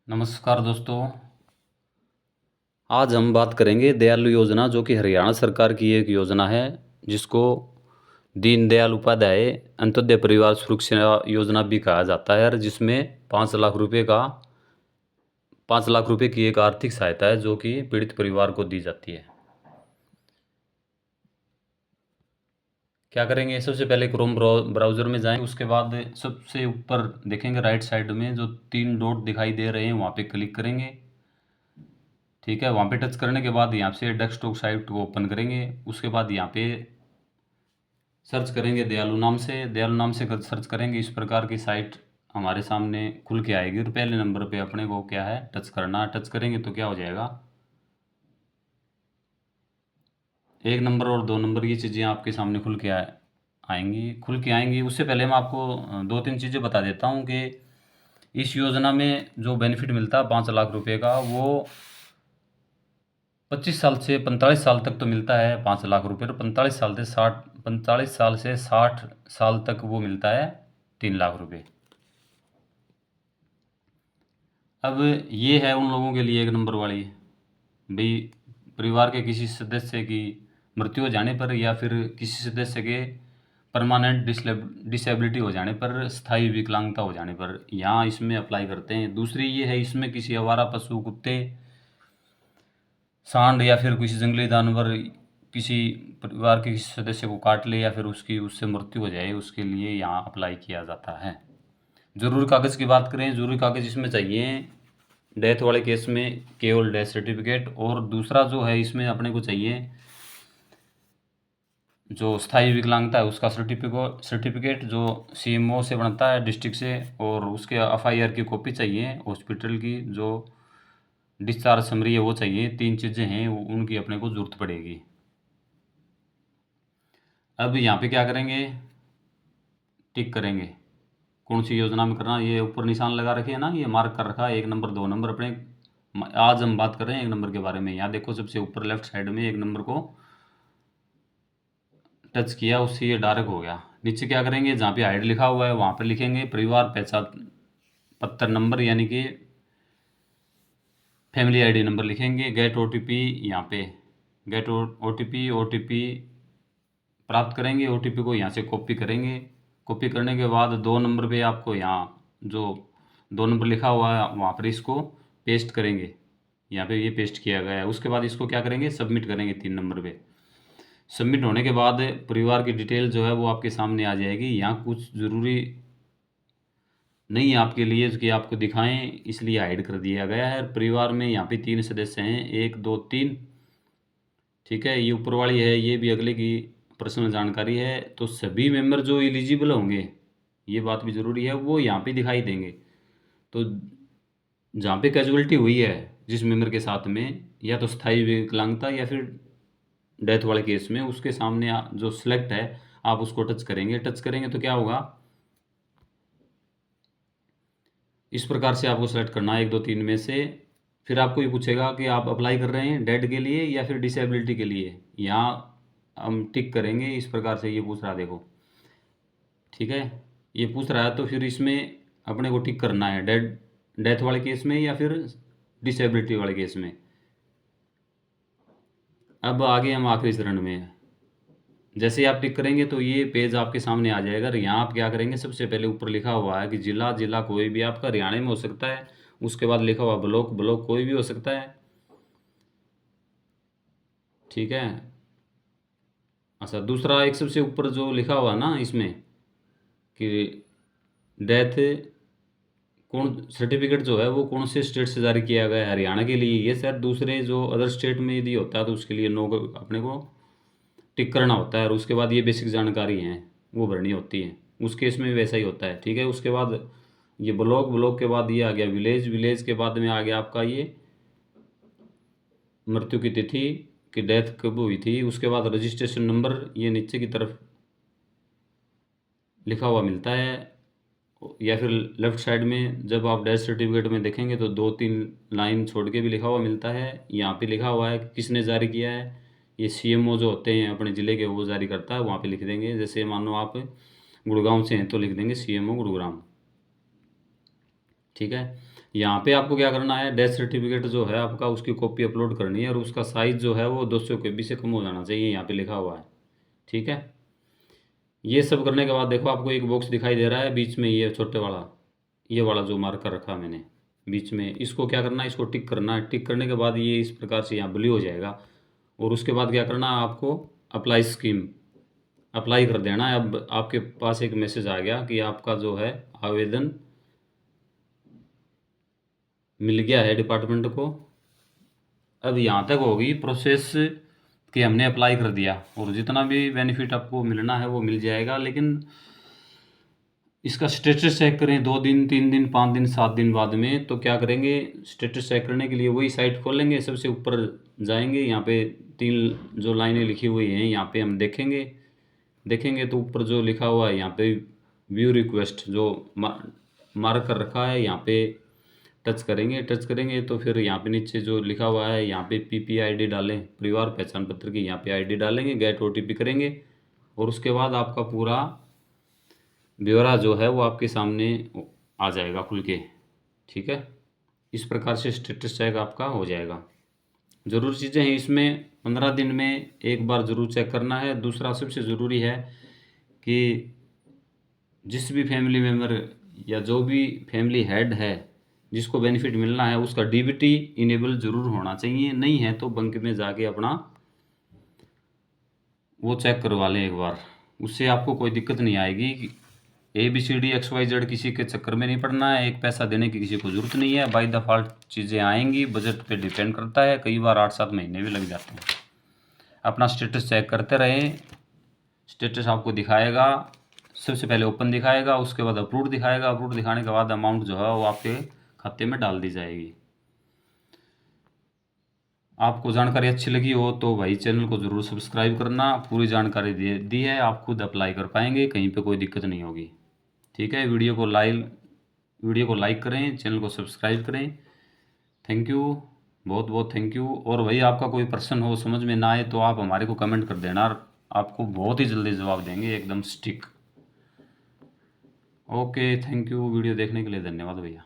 नमस्कार दोस्तों। आज हम बात करेंगे दयालु योजना, जो कि हरियाणा सरकार की एक योजना है, जिसको दीनदयाल उपाध्याय अंत्योदय परिवार सुरक्षा योजना भी कहा जाता है, और जिसमें 5 लाख रुपए की एक आर्थिक सहायता है, जो कि पीड़ित परिवार को दी जाती है। क्या करेंगे, सबसे पहले क्रोम ब्राउज़र में जाएं। उसके बाद सबसे ऊपर देखेंगे राइट साइड में जो 3 डॉट दिखाई दे रहे हैं, वहाँ पे क्लिक करेंगे। ठीक है, वहाँ पे टच करने के बाद यहाँ से डेस्कटॉप साइट को ओपन करेंगे। उसके बाद यहाँ पे सर्च करेंगे दयालु नाम से सर्च करेंगे। इस प्रकार की साइट हमारे सामने खुल के आएगी, और पहले नंबर पे अपने को क्या है, टच करना। टच करेंगे तो क्या हो जाएगा, 1 नंबर और 2 नंबर ये चीज़ें आपके सामने खुल के आएंगी। उससे पहले मैं आपको 2-3 चीज़ें बता देता हूँ कि इस योजना में जो बेनिफिट मिलता है 5 लाख रुपए का, वो 25 साल से 45 साल तक तो मिलता है 5 लाख रुपए, और 45 साल से 60 साल तक वो मिलता है 3 लाख रुपए। अब ये है उन लोगों के लिए 1 नंबर वाली, भाई परिवार के किसी सदस्य की मृत्यु हो जाने पर, या फिर किसी सदस्य के परमानेंट डिसेबिलिटी हो जाने पर, स्थायी विकलांगता हो जाने पर, यहाँ इसमें अप्लाई करते हैं। दूसरी ये है, इसमें किसी आवारा पशु, कुत्ते, सांड या फिर किसी जंगली जानवर किसी परिवार के किसी सदस्य को काट ले, या फिर उससे मृत्यु हो जाए, उसके लिए यहाँ अप्लाई किया जाता है। ज़रूरी कागज़ की बात करें, ज़रूरी कागज़ इसमें चाहिए डेथ वाले केस में केवल डेथ सर्टिफिकेट, और दूसरा जो है इसमें अपने को चाहिए जो स्थायी विकलांगता है उसका सर्टिफिकेट जो सीएमओ से बनता है डिस्ट्रिक्ट से, और उसके एफआईआर की कॉपी चाहिए, हॉस्पिटल की जो डिस्चार्ज समरी है वो चाहिए। 3 चीज़ें हैं, उनकी अपने को ज़रूरत पड़ेगी। अब यहाँ पे क्या करेंगे, टिक करेंगे कौन सी योजना में करना। ये ऊपर निशान लगा रखे है ना, ये मार्क कर रखा है 1 नंबर 2 नंबर अपने। आज हम बात कर रहे हैं 1 नंबर के बारे में। यहाँ देखो सबसे ऊपर लेफ्ट साइड में 1 नंबर को टच किया, उससे ये डार्क हो गया। नीचे क्या करेंगे, जहाँ पे हाइड लिखा हुआ है वहाँ पर लिखेंगे परिवार पहचान पत्र नंबर, यानी कि फैमिली आईडी नंबर लिखेंगे। गेट ओटीपी, यहाँ पे गेट ओटीपी प्राप्त करेंगे। ओटीपी को यहाँ से कॉपी करेंगे। कॉपी करने के बाद 2 नंबर पे आपको यहाँ जो 2 नंबर लिखा हुआ है वहाँ पर इसको पेस्ट करेंगे। यहाँ पे ये पेस्ट किया गया है। उसके बाद इसको क्या करेंगे, सबमिट करेंगे 3 नंबर पे। सबमिट होने के बाद परिवार की डिटेल जो है वो आपके सामने आ जाएगी। यहाँ कुछ ज़रूरी नहीं है आपके लिए कि आपको दिखाएं, इसलिए हाइड कर दिया गया है। परिवार में यहाँ पे 3 सदस्य हैं, 1 2 3। ठीक है, ये ऊपर वाली है, ये भी अगले की पर्सनल जानकारी है। तो सभी मेंबर जो एलिजिबल होंगे, ये बात भी ज़रूरी है, वो यहाँ पे दिखाई देंगे। तो जहाँ पे कैजुअलिटी हुई है जिस मेंबर के साथ में, या तो स्थायी विकलांगता या फिर डेथ वाले केस में, उसके सामने जो सिलेक्ट है आप उसको टच करेंगे। टच करेंगे तो क्या होगा, इस प्रकार से आपको सेलेक्ट करना है 1 2 3 में से। फिर आपको ये पूछेगा कि आप अप्लाई कर रहे हैं डेड के लिए या फिर डिसेबिलिटी के लिए। यहाँ हम टिक करेंगे, इस प्रकार से ये पूछ रहा है, देखो। ठीक है, ये पूछ रहा है तो फिर इसमें अपने को टिक करना है डेथ वाले केस में या फिर डिसेबिलिटी वाले केस में। अब आगे हम आखिरी चरण में हैं। जैसे ही आप टिक करेंगे तो ये पेज आपके सामने आ जाएगा। और यहाँ आप क्या करेंगे, सबसे पहले ऊपर लिखा हुआ है कि जिला कोई भी आपका हरियाणा में हो सकता है। उसके बाद लिखा हुआ ब्लॉक कोई भी हो सकता है। ठीक है, अच्छा दूसरा एक सबसे ऊपर जो लिखा हुआ ना इसमें कि डेथ कौन सर्टिफिकेट जो है वो कौन से स्टेट से जारी किया गया है, हरियाणा के लिए ये सर। दूसरे जो अदर स्टेट में यदि होता है तो उसके लिए नो अपने को टिक करना होता है। और उसके बाद ये बेसिक जानकारी हैं वो भरनी होती है। उस केस में वैसा ही होता है। ठीक है, उसके बाद ये ब्लॉक के बाद ये आ गया विलेज के बाद में आ गया आपका ये मृत्यु की तिथि कि डेथ कब हुई थी। उसके बाद रजिस्ट्रेशन नंबर ये नीचे की तरफ लिखा हुआ मिलता है, या फिर लेफ़्ट साइड में जब आप डेथ सर्टिफिकेट में देखेंगे तो 2-3 लाइन छोड़ के भी लिखा हुआ मिलता है। यहाँ पे लिखा हुआ है कि किसने जारी किया है। ये सीएमओ जो होते हैं अपने ज़िले के, वो जारी करता है। वहाँ पे लिख देंगे, जैसे मान लो आप गुड़गांव से हैं तो लिख देंगे सीएमओ गुड़गांव। ठीक है। यहाँ पे आपको क्या करना है, डेथ सर्टिफिकेट जो है आपका, उसकी कॉपी अपलोड करनी है और उसका साइज़ जो है वो 200 KB से कम हो जाना चाहिए, यहाँ पे लिखा हुआ है। ठीक है। ये सब करने के बाद देखो आपको एक बॉक्स दिखाई दे रहा है बीच में, ये छोटे वाला, ये वाला जो मार्क कर रखा मैंने बीच में, इसको क्या करना है, इसको टिक करना है। टिक करने के बाद ये इस प्रकार से यहाँ ब्लू हो जाएगा और उसके बाद क्या करना है आपको, अप्लाई स्कीम अप्लाई कर देना है। अब आपके पास एक मैसेज आ गया कि आपका जो है आवेदन मिल गया है डिपार्टमेंट को। अब यहाँ तक होगी प्रोसेस कि हमने अप्लाई कर दिया और जितना भी बेनिफिट आपको मिलना है वो मिल जाएगा, लेकिन इसका स्टेटस चेक करें 2 दिन 3 दिन 5 दिन 7 दिन बाद में। तो क्या करेंगे, स्टेटस चेक करने के लिए वही साइट खोलेंगे, सबसे ऊपर जाएंगे, यहाँ पे 3 जो लाइनें लिखी हुई हैं यहाँ पे हम देखेंगे तो ऊपर जो लिखा हुआ है यहाँ पे व्यू रिक्वेस्ट जो मार्क कर रखा है, यहाँ पे टच करेंगे तो फिर यहाँ पे नीचे जो लिखा हुआ है यहाँ पे PPID डालें, परिवार पहचान पत्र की यहाँ पे ID डालेंगे, गेट OTP करेंगे और उसके बाद आपका पूरा ब्यौरा जो है वो आपके सामने आ जाएगा खुल के। ठीक है। इस प्रकार से स्टेटस चेक आपका हो जाएगा। ज़रूरी चीज़ें हैं इसमें, 15 दिन में एक बार ज़रूर चेक करना है। दूसरा सबसे ज़रूरी है कि जिस भी फैमिली मेम्बर या जो भी फैमिली हेड है जिसको बेनिफिट मिलना है उसका DBT इनेबल ज़रूर होना चाहिए, नहीं है तो बैंक में जाके अपना वो चेक करवा लें एक बार, उससे आपको कोई दिक्कत नहीं आएगी। ABCD XYZ किसी के चक्कर में नहीं पड़ना है, एक पैसा देने की किसी को ज़रूरत नहीं है। बाय डिफ़ॉल्ट चीज़ें आएंगी, बजट पे डिपेंड करता है, कई बार 8-7 महीने भी लग जाते हैं। अपना स्टेटस चेक करते रहें, स्टेटस आपको दिखाएगा, सबसे पहले ओपन दिखाएगा, उसके बाद अप्रूव दिखाएगा, अप्रूव दिखाने के बाद अमाउंट जो है वो आपके खाते में डाल दी जाएगी। आपको जानकारी अच्छी लगी हो तो भाई चैनल को ज़रूर सब्सक्राइब करना, पूरी जानकारी दी है, आप खुद अप्लाई कर पाएंगे, कहीं पे कोई दिक्कत नहीं होगी। ठीक है। वीडियो को लाइक करें, चैनल को सब्सक्राइब करें। थैंक यू, बहुत बहुत थैंक यू। और भाई आपका कोई प्रश्न हो, समझ में ना आए तो आप हमारे को कमेंट कर देना, आपको बहुत ही जल्दी जवाब देंगे, एकदम stick. Okay, thank you. Video देखने के लिए धन्यवाद भैया।